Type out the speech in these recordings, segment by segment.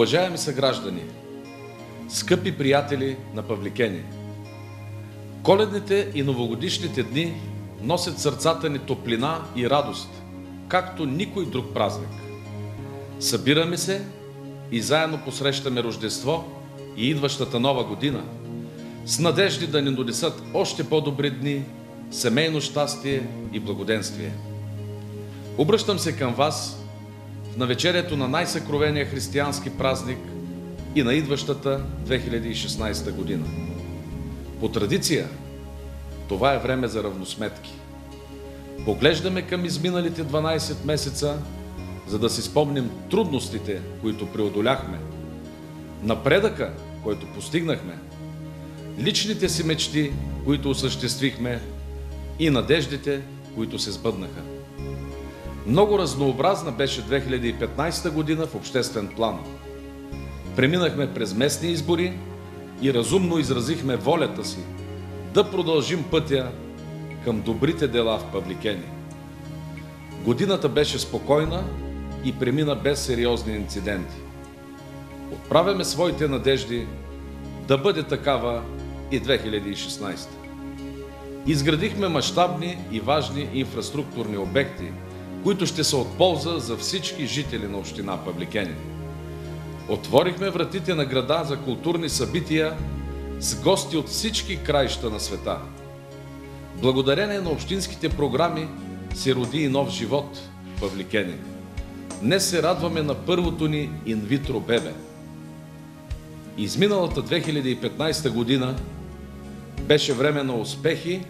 Уважаеми съграждани, скъпи приятели на Павликени, коледните и новогодишните дни носят в сърцата ни топлина и радост, както никой друг празник. Събираме се и заедно посрещаме Рождество и идващата нова година, с надежди да ни донесат още по-добри дни, семейно щастие и благоденствие. Обръщам се към вас в навечерието на най-съкровения християнски празник и на идващата 2016 година. По традиция, това е време за равносметки. Поглеждаме към изминалите 12 месеца, за да си спомним трудностите, които преодоляхме, напредъка, който постигнахме, личните си мечти, които осъществихме, и надеждите, които се сбъднаха. Много разнообразна беше 2015 година в обществен план. Преминахме през местни избори и разумно изразихме волята си да продължим пътя към добрите дела в Павликени. Годината беше спокойна и премина без сериозни инциденти. Отправяме своите надежди да бъде такава и 2016. Изградихме мащабни и важни инфраструктурни обекти, които ще са от полза за всички жители на община Павликени. Отворихме вратите на града за културни събития с гости от всички краища на света. Благодарение на общинските програми се роди и нов живот в Павликени. Днес се радваме на първото ни инвитро бебе. Изминалата 2015 година беше време на успехи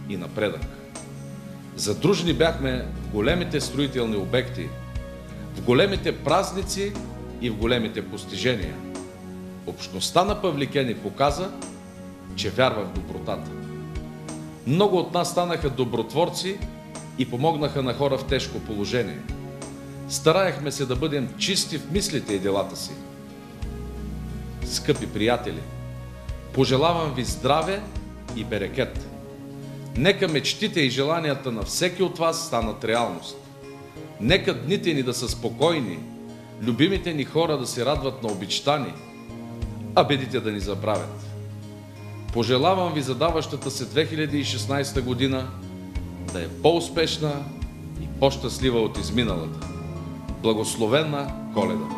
и напредък. Задружни бяхме в големите строителни обекти, в големите празници и в големите постижения. Общността на Павликени показа, че вярва в добротата. Много от нас станаха добротворци и помогнаха на хора в тежко положение. Стараехме се да бъдем чисти в мислите и делата си. Скъпи приятели, пожелавам ви здраве и берекет. Нека мечтите и желанията на всеки от вас станат реалност. Нека дните ни да са спокойни, любимите ни хора да се радват на обичта ни, а бедите да ни забравят. Пожелавам ви задаващата се 2016 година да е по-успешна и по-щастлива от изминалата. Благословена Коледа!